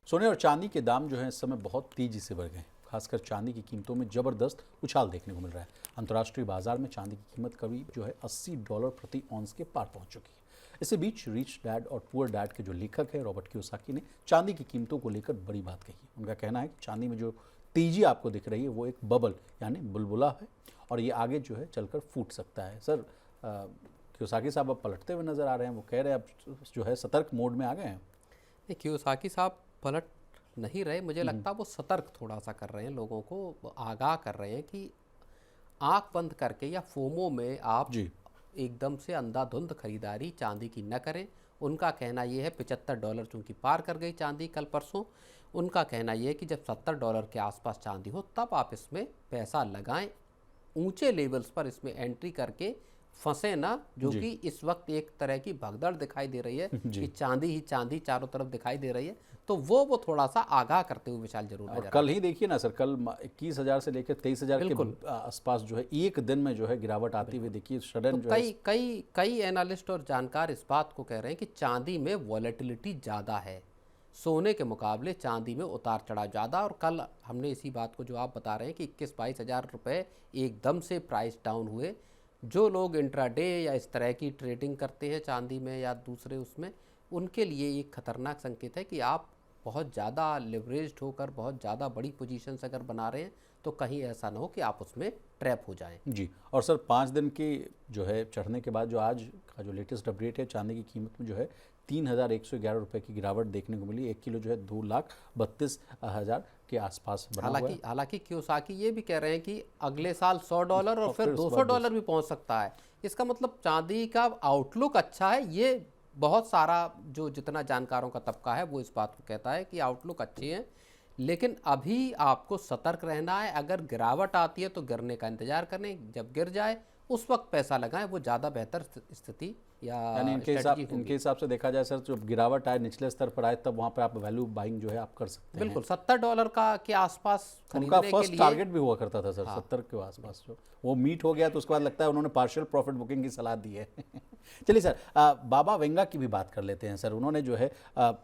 सोने और चांदी के दाम जो है इस समय बहुत तेजी से बढ़ गए हैं। खासकर चांदी की कीमतों में जबरदस्त उछाल देखने को मिल रहा है। अंतर्राष्ट्रीय बाजार में चांदी की कीमत करीब जो है $80 प्रति औंस के पार पहुंच चुकी है। इसी बीच रिच डैड और पुअर डैड के जो लेखक है रॉबर्ट कियोसाकी ने चांदी की कीमतों को लेकर बड़ी बात कही है। उनका कहना है कि चांदी में जो तेजी आपको दिख रही है वो एक बबल यानी बुलबुला है और ये आगे जो है चलकर फूट सकता है। सर कियोसाकी साहब अब पलटते हुए नजर आ रहे हैं। वो कह रहे हैं अब जो है सतर्क मोड में आ गए हैं। कियोसाकी साहब पलट नहीं रहे, मुझे लगता है वो सतर्क थोड़ा सा कर रहे हैं, लोगों को आगाह कर रहे हैं कि आंख बंद करके या फोमो में आप जी एकदम से अंधाधुंध खरीदारी चांदी की न करें। उनका कहना ये है $75 चूंकि पार कर गई चांदी कल परसों, उनका कहना ये है कि जब $70 के आसपास चांदी हो तब आप इसमें पैसा लगाएं, ऊंचे लेवल्स पर इसमें एंट्री करके फंसे ना, जो जी। कि इस वक्त एक तरह की भगदड़ दिखाई दे रही है जी। कि चांदी ही चांदी चारों तरफ दिखाई दे रही है। तो वो थोड़ा सा आगाह करते हुए विशाल जरूर और नजर कल ही देखिए ना सर, कल 21,000 से लेकर 23,000 बिल्कुल। के आसपास जो है एक दिन में जो है गिरावट आती हुई देखिए तो सडन जो है। कई कई कई एनालिस्ट और जानकार इस बात को कह रहे हैं कि चांदी में वॉलेटिलिटी ज़्यादा है, सोने के मुकाबले चांदी में उतार चढ़ाव ज़्यादा। और कल हमने इसी बात को जो आप बता रहे हैं कि 21-22 हज़ार रुपये एकदम से प्राइस डाउन हुए। जो लोग इंट्राडे या इस तरह की ट्रेडिंग करते हैं चांदी में या दूसरे उसमें, उनके लिए एक खतरनाक संकेत है कि आप बहुत ज़्यादा लिवरेज्ड होकर बहुत ज़्यादा बड़ी पोजीशंस अगर बना रहे हैं तो कहीं ऐसा ना हो कि आप उसमें ट्रैप हो जाएं। जी। और सर 5 दिन की जो है चढ़ने के बाद जो आज का जो लेटेस्ट अपडेट है, चांदी की कीमत में जो है 3,111 रुपये की गिरावट देखने को मिली। 1 किलो जो है 2,32,000 के आसपास बना हुआ है। हालांकि कियोसाकी ये भी कह रहे हैं कि अगले साल $100 और फिर $200 भी पहुंच सकता है। इसका मतलब चांदी का आउटलुक अच्छा है। ये बहुत सारा जो जितना जानकारों का तबका है वो इस बात को कहता है कि आउटलुक अच्छे हैं, लेकिन अभी आपको सतर्क रहना है। अगर गिरावट आती है तो गिरने का इंतजार करें, जब गिर जाए उस वक्त पैसा लगाएं, वो ज़्यादा बेहतर स्थिति या यानी इनके हिसाब से देखा जाए सर, जब गिरावट आए निचले स्तर पर आए तब वहाँ पे आप वैल्यू बाइंग जो है आप कर सकते हैं। बिल्कुल $70 का के आसपास उनका खरीदने के फर्स्ट लिए टारगेट भी हुआ करता था सर। 70 के आसपास जो वो मीट हो गया तो उसके बाद लगता है उन्होंने पार्शियल प्रॉफिट बुकिंग की सलाह दी है। चलिए सर, बाबा वेंगा की भी बात कर लेते हैं सर। उन्होंने जो है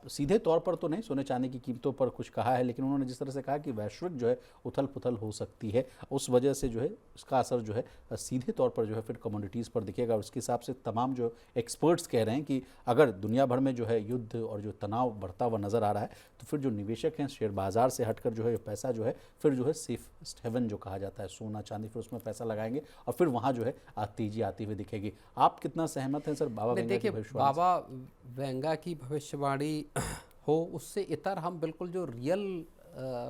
सीधे तौर पर तो नहीं सोने चांदी की कीमतों पर कुछ कहा है, लेकिन उन्होंने जिस तरह से कहा कि वैश्विक जो है उथल पुथल हो सकती है, उस वजह से जो है उसका असर जो है सीधे तौर पर जो है फिर कमोडिटीज़ पर दिखेगा। और उसके हिसाब से तमाम जो एक्सपर्ट्स कह रहे हैं कि अगर दुनिया भर में जो है युद्ध और जो तनाव बढ़ता हुआ नज़र आ रहा है तो फिर जो निवेशक हैं शेयर बाजार से हटकर जो है पैसा जो है फिर जो है सेफ हेवन जो कहा जाता है सोना चांदी, फिर उसमें पैसा लगाएंगे और फिर वहाँ जो है तेजी आती हुई दिखेगी। आप कितना सहमत हैं सर बाबा वेंगा की भविष्यवाणी से? बाबा वेंगा की भविष्यवाणी हो उससे इतर हम बिल्कुल जो रियल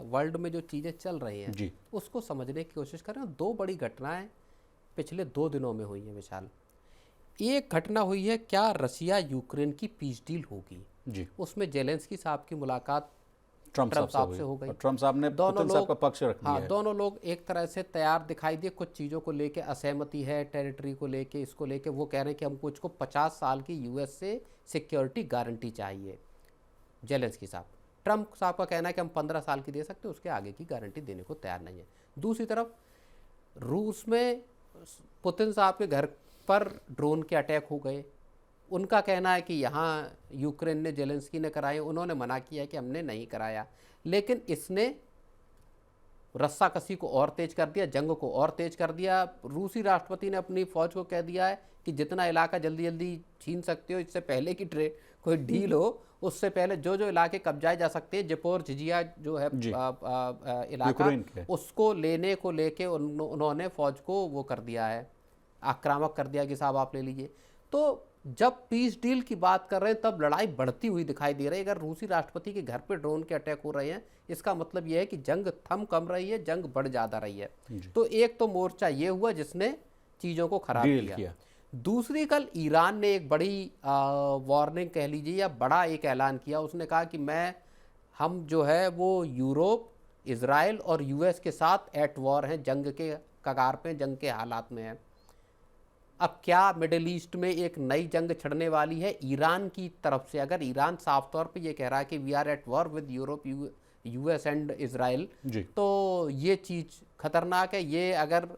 वर्ल्ड में जो चीज़ें चल रही हैं जी उसको समझने की कोशिश करें। दो बड़ी घटनाएं पिछले 2 दिनों में हुई हैं विशाल। एक घटना हुई है, क्या रशिया यूक्रेन की पीस डील होगी जी। उसमें जेलेंस्की साहब की मुलाकात ट्रम्प साहब से हो गई। ट्रम्प साहब ने पुतिन साहब का पक्ष रख दिया है। दोनों लोग एक तरह से तैयार दिखाई दिए। कुछ चीज़ों को लेके असहमति है, टेरिटरी को लेके, इसको लेके वो कह रहे हैं कि हमको इसको 50 साल की यूएस से सिक्योरिटी गारंटी चाहिए जेलेंस्की साहब। ट्रम्प साहब का कहना है कि हम 15 साल की दे सकते हैं, उसके आगे की गारंटी देने को तैयार नहीं है। दूसरी तरफ रूस में पुतिन साहब के घर पर ड्रोन के अटैक हो गए। उनका कहना है कि यहाँ यूक्रेन ने, जेलेंस्की ने कराए, उन्होंने मना किया कि हमने नहीं कराया। लेकिन इसने रस्साकसी को और तेज कर दिया, जंग को और तेज कर दिया। रूसी राष्ट्रपति ने अपनी फौज को कह दिया है कि जितना इलाका जल्दी जल्दी छीन सकते हो, इससे पहले की कोई डील हो उससे पहले जो जो इलाके कब्जाए जा सकते हैं, ज़पोरिज़िया जो है इलाका, उसको लेने को लेके उन्होंने फौज को वो कर दिया है, आक्रामक कर दिया कि साहब आप ले लीजिए। तो जब पीस डील की बात कर रहे हैं तब लड़ाई बढ़ती हुई दिखाई दे रही है। अगर रूसी राष्ट्रपति के घर पे ड्रोन के अटैक हो रहे हैं, इसका मतलब यह है कि जंग थम कम रही है, जंग बढ़ ज़्यादा रही है। तो एक तो मोर्चा ये हुआ जिसने चीज़ों को खराब किया। दूसरी, कल ईरान ने एक बड़ी वार्निंग कह लीजिए या बड़ा एक ऐलान किया। उसने कहा कि हम जो है वो यूरोप, इजराइल और यूएस के साथ एट वॉर हैं, जंग के कगार पे, जंग के हालात में है। अब क्या मिडिल ईस्ट में एक नई जंग छिड़ने वाली है ईरान की तरफ से? अगर ईरान साफ तौर पे ये कह रहा है कि we are at war with Europe, US and Israel, तो ये चीज़ खतरनाक है। ये अगर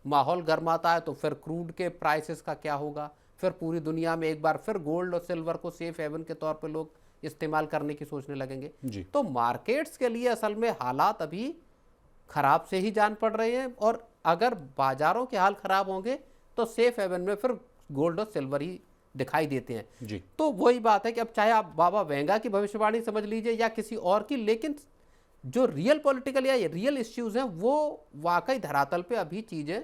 माहौल गर्माता है तो फिर क्रूड के प्राइसेस का क्या होगा? फिर पूरी दुनिया में एक बार फिर गोल्ड और सिल्वर को सेफ हेवन के तौर पे लोग इस्तेमाल करने की सोचने लगेंगे। जी। तो मार्केट्स के लिए असल में हालात अभी खराब से ही जान पड़ रहे हैं, और अगर बाजारों के हाल खराब होंगे तो सेफ हेवन में फिर गोल्ड और सिल्वर ही दिखाई देते हैं। जी। तो वही बात है कि अब चाहे आप बाबा वेंगा की भविष्यवाणी समझ लीजिए या किसी और की, लेकिन जो रियल पॉलिटिकल या रियल इश्यूज हैं वो वाकई धरातल पे अभी चीजें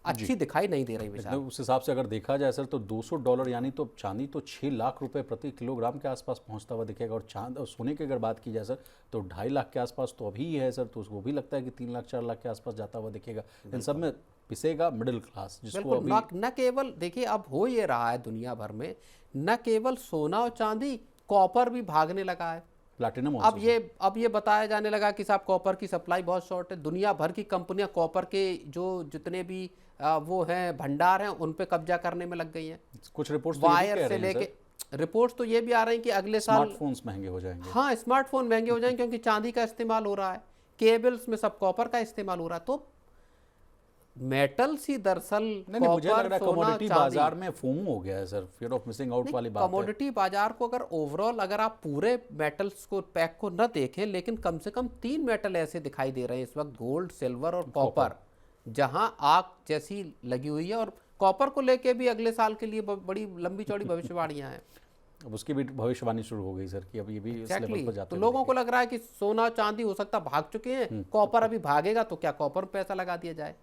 अच्छी दिखाई नहीं दे रही विशाल। उस हिसाब से अगर देखा जाए सर तो $200 यानी तो चांदी तो 6 लाख रुपए प्रति किलोग्राम के आसपास पहुंचता हुआ दिखेगा, और चांद और सोने की अगर बात की जाए सर तो 2.5 लाख के आसपास तो अभी ही है सर, तो उसको भी लगता है कि 3 लाख 4 लाख के आसपास जाता हुआ दिखेगा। इन सब में पिसेगा मिडिल क्लास, जिसको बिल्कुल। अभी न केवल देखिए अब हो ये रहा है दुनिया भर में, न केवल सोना और चांदी, कॉपर भी भागने लगा है। प्लैटिनम अब ये बताया जाने लगा कि साहब कॉपर की सप्लाई बहुत शॉर्ट है। दुनिया भर की कंपनियां कॉपर के जो जितने भी वो हैं भंडार हैं उन पे कब्जा करने में लग गई हैं। कुछ रिपोर्ट्स वायर से लेके रिपोर्ट्स तो ये भी आ रही हैं कि अगले साल स्मार्टफोन्स महंगे हो जाएंगे। हाँ, स्मार्टफोन महंगे हो जाएंगे क्योंकि चांदी का इस्तेमाल हो रहा है, केबल्स में सब कॉपर का इस्तेमाल हो रहा है। तो मेटल्स ही दरअसल नहीं, मुझे लग रहा है सोना, कमोडिटी चांदी, बाजार में फोमो हो गया है sir, fear of missing out वाली बात है। कमोडिटी बाजार को अगर ओवरऑल अगर आप पूरे मेटल्स को पैक को न देखें, लेकिन कम से कम 3 मेटल ऐसे दिखाई दे रहे हैं इस वक्त, गोल्ड, सिल्वर और कॉपर, जहां आग जैसी लगी हुई है। और कॉपर को लेके भी अगले साल के लिए बड़ी लंबी चौड़ी भविष्यवाणियां हैं। अब उसकी भी भविष्यवाणी शुरू हो गई सर कि अब ये भी इस लेवल पर जाते तो हुए लोगों को लग रहा है कि सोना चांदी हो सकता भाग चुके हैं, कॉपर अभी भागेगा, तो क्या कॉपर में पैसा लगा दिया जाए।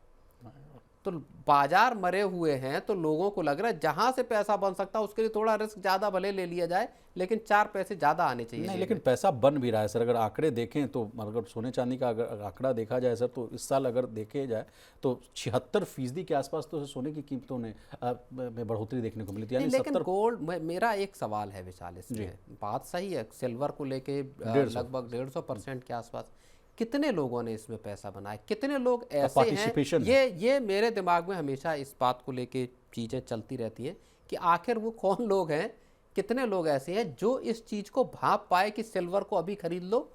तो बाजार मरे हुए हैं, तो लोगों को लग रहा है जहां से पैसा बन सकता है उसके लिए थोड़ा रिस्क ज्यादा भले ले लिया जाए, लेकिन 4 पैसे ज्यादा आने चाहिए। नहीं, लेकिन पैसा बन भी रहा है सर। अगर आंकड़े देखें तो अगर सोने चांदी का अगर आंकड़ा देखा जाए सर तो इस साल अगर देखे जाए तो 76% के आसपास तो सोने की कीमतों में बढ़ोतरी देखने को मिली थी। यानी लेकिन गोल्ड, मेरा एक सवाल है विशाल, इसमें बात सही है, सिल्वर को लेके लगभग 150% के आसपास कितने लोगों ने इसमें पैसा बनाया, कितने लोग ऐसे हैं, ये मेरे दिमाग में हमेशा इस बात को लेके चीज़ें चलती रहती हैं कि आखिर वो कौन लोग हैं, कितने लोग ऐसे हैं जो इस चीज़ को भाप पाए कि सिल्वर को अभी खरीद लो।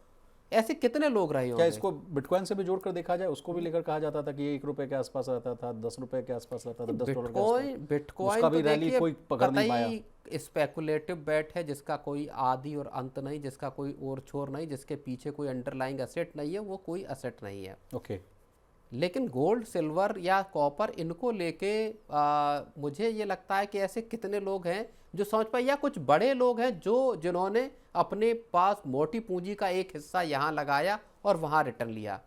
ऐसे कितने लोग रहे होंगे। क्या इसको बिटकॉइन से भी जोड़कर देखा जाए, उसको भी लेकर कहा जाता था कि 1 रुपए के आसपास रहता था, 10 रुपए के आसपास रहता था, $10 बिटकॉइन का भी रैली कोई पकड़ नहीं पाया। स्पेकुलेटिव बेट है जिसका कोई आदि और अंत नहीं, जिसका कोई और छोर नहीं, जिसके पीछे कोई अंडरलाइंग एसेट नहीं है, वो कोई एसेट नहीं है। ओके। लेकिन गोल्ड, सिल्वर या कॉपर, इनको लेके मुझे ये लगता है कि ऐसे कितने लोग हैं जो समझ पाए, या कुछ बड़े लोग हैं जिन्होंने अपने पास मोटी पूंजी का एक हिस्सा यहाँ लगाया और वहाँ रिटर्न लिया।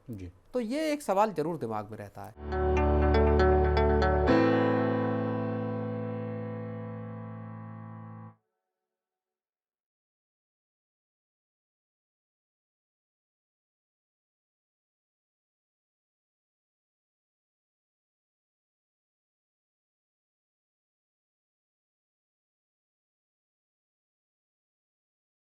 जी। तो ये एक सवाल जरूर दिमाग में रहता है।